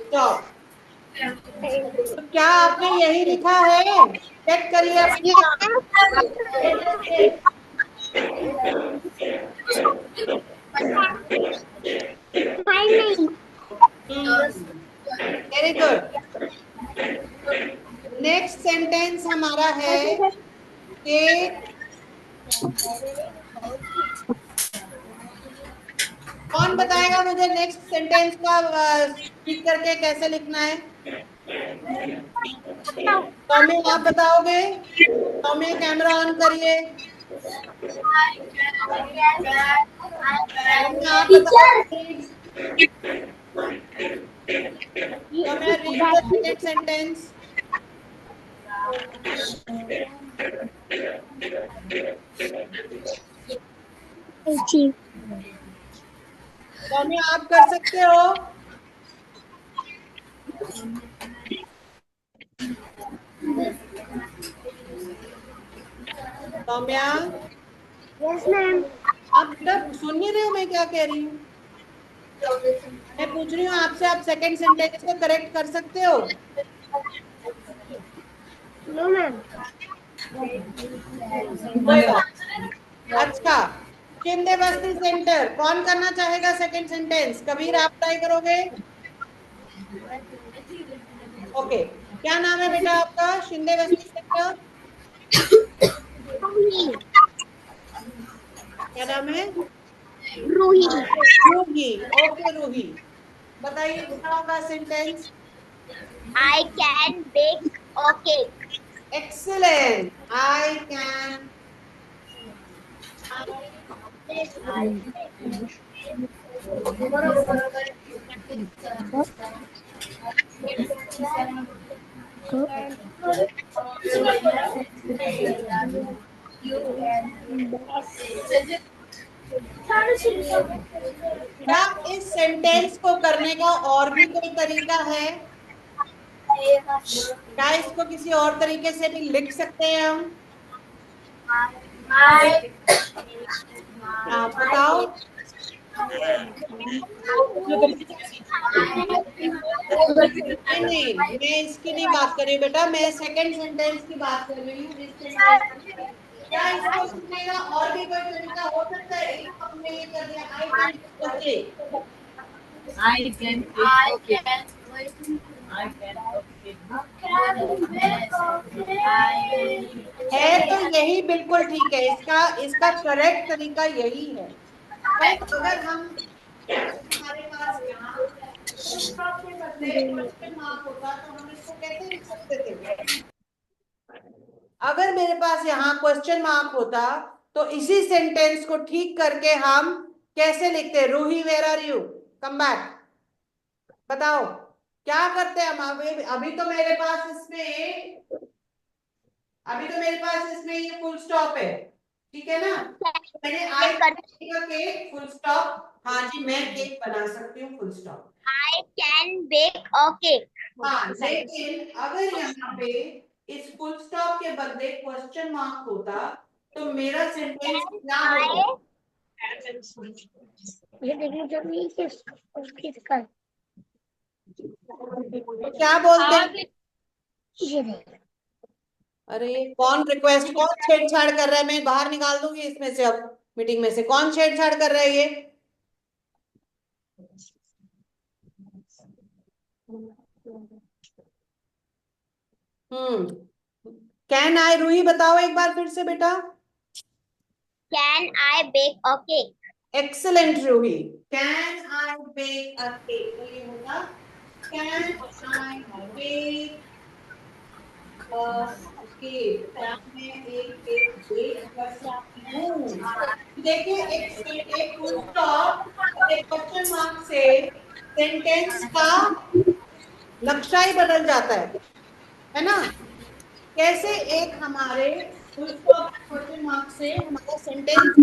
स्टॉप। तो क्या आपने यही लिखा है? चेक करिए अपने। Very good. नेक्स्ट सेंटेंस हमारा है कि कौन बताएगा मुझे नेक्स्ट सेंटेंस का स्पीक करके कैसे लिखना है? टॉमी आप बताओगे? टॉमी कैमरा ऑन करिए। आप बताओ। read the second sentence. Tommy आप कर सकते हो। टॉमिया, यस मैम। आप बेटा सुन नहीं रहे हो मैं क्या कह रही हूँ? मैं पूछ रही हूँ आपसे, आप सेकंड सेंटेंस को करेक्ट कर सकते हो? No ma'am. अच्छा, शिंदे बस्ती सेंटर कौन करना चाहेगा सेकंड सेंटेंस? कबीर आप ट्राई करोगे? ओके, क्या नाम है बेटा आपका? शिंदे वस्ती सेक्टर, क्या नाम है? रूही। रूही। ओके रूही, बताइए बताओ का sentence. I can bake a cake. Excellent. I can, क्या इस सेंटेंस को करने का और भी कोई तरीका है? क्या इसको किसी और तरीके से भी लिख सकते हैं हम? आप बताओ। नहीं नहीं, मैं इसकी नहीं बात कर रही हूँ बेटा, मैं सेकंड सेंटेंस की बात कर रही हूँ। इस सेंटेंस क्या इसको लिखने का और भी कोई तरीका हो सकता है? एक तो हमने ये कर दिया, I can okay. I can take okay. I can okay. है तो यही बिल्कुल ठीक है, इसका इसका करेक्ट तरीका यही है। पर अगर हम हमारे पास यहाँ स्टॉप के बदले क्वेश्चन मार्क होता तो हम इसको कैसे लिख सकते थे? अगर मेरे पास यहाँ क्वेश्चन मार्क होता तो इसी सेंटेंस को ठीक करके हम कैसे लिखते? Roohi where are you, come back, बताओ क्या करते हैं हम? अभी तो मेरे पास इसमें ये फुल स्टॉप है, ठीक है ना? मैंने आई केक फुल स्टॉप, हाँ जी मैं केक बना सकती हूँ full stop. I can bake a cake. हाँ, लेकिन अगर यहाँ पे इस फुल स्टॉप के बदले क्वेश्चन मार्क होता तो मेरा सेंटेंस क्या होता? ये देखने जरूरी है किसका तो क्या बोलते हैं? ये देख। अरे कौन रिक्वेस्ट, कौन छेड़छाड़ कर रहा है? मैं बाहर निकाल दूंगी इसमें से, अब मीटिंग में से कौन छेड़छाड़ कर रहा है ये? कैन आई, रूही बताओ एक बार फिर से बेटा। Can I bake a cake? Excellent Roohi, can I bake a cake, तो ये होगा can I bake a cake, क्या मैं एक केक बेक कर सकती हूँ? देखिए एक फुल स्टॉप एक क्वेश्चन मार्क से सेंटेंस का नक्शा ही बदल जाता है ना? कैसे एक हमारे फुल स्टॉप क्वेश्चन मार्क से हमारा सेंटेंस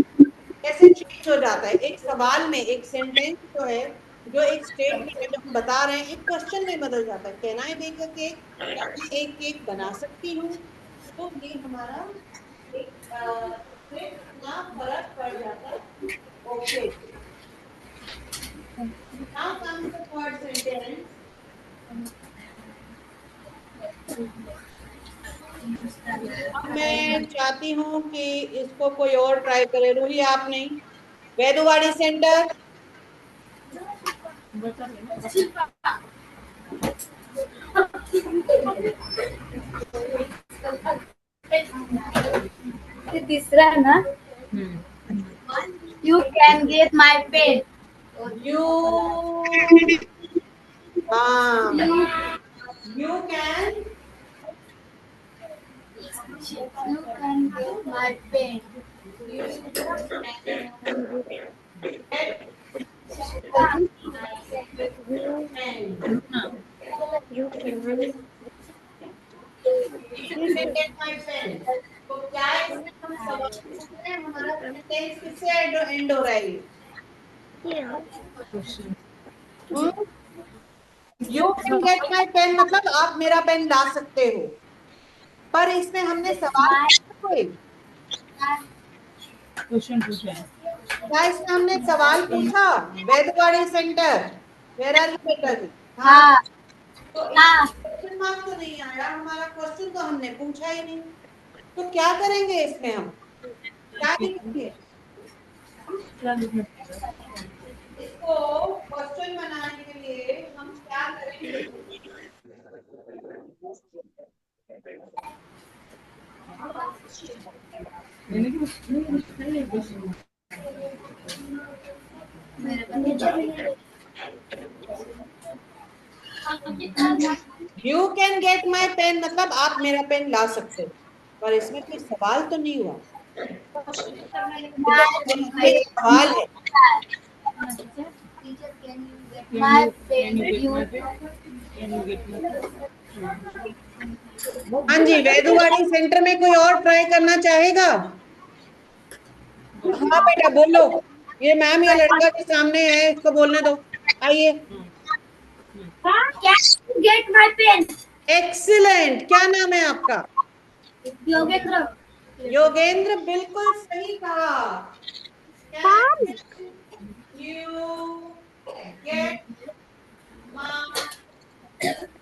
कैसे चेंज हो जाता है? एक सवाल में एक सेंटेंस जो है, जो एक स्टेटमेंट है जो हम बता रहे हैं, एक क्वेश्चन में बदल जाता है। Can I bake a cake, क्या मैं एक केक बना सकती हूँ? तो ये हमारा एक इतना फर्क पड़ जाता है। Okay, now comes the third sentence. अब मैं चाहती हूँ कि इसको कोई और ट्राई करे। रूही आप नहीं, वैदुवाड़ी सेंटर, तीसरा ना You can get my pen. You, हाँ you can You can get my pen. You can get my pen। तो क्या इसमें हम सवाल पूछ रहे हैं? हमारा सेंटेंस किससे एंड हो रहा है? You can get my pen मतलब आप मेरा पेन ला सकते हो, पर इसमें हमने सवाल कोई क्वेश्चन पूछा है। क्या इसमें हमने सवाल पूछा? वैदवाड़ी सेंटर वेयर आर यू बेटा जी? हाँ तो क्वेश्चन मार्क तो नहीं आया, हमारा क्वेश्चन तो हमने पूछा ही नहीं। तो क्या करेंगे इसमें हम? क्या लिखेंगे? इसको क्वेश्चन बनाने के लिए हम क्या करेंगे? You can get my pen मतलब आप मेरा पेन ला सकते हो, पर इसमें कोई सवाल तो नहीं हुआ। सवाल है। My pen, you. हाँ जी, वैदुवाड़ी सेंटर में कोई और ट्राई करना चाहेगा? हाँ बेटा बोलो, ये मैम या लड़का के सामने है, इसको बोलने दो। आइए। Can you get my pen? Excellent, क्या नाम है आपका? योगेंद्र। योगेंद्र, बिल्कुल सही कहा। Can you get my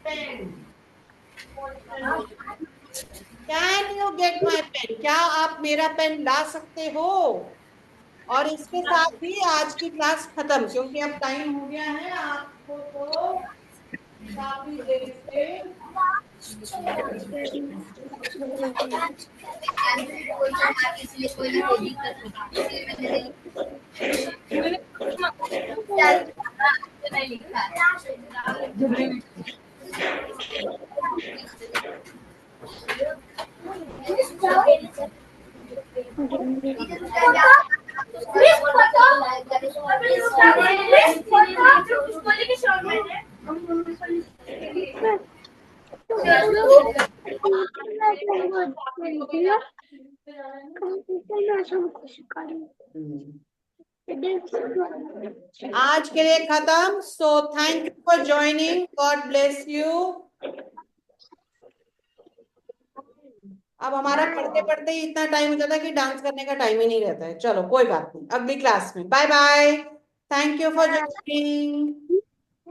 pen? Can you get my pen? क्या आप मेरा पेन ला सकते हो? और इसके साथ ही आज की क्लास खत्म, क्योंकि अब टाइम हो गया है, आपको तो काफी देर से आज के लिए खत्म। So thank you for joining, God bless you. अब हमारा पढ़ते पढ़ते ही इतना टाइम हो जाता है कि डांस करने का टाइम ही नहीं रहता है। चलो कोई बात नहीं, अगली क्लास में। Bye bye, thank you for joining.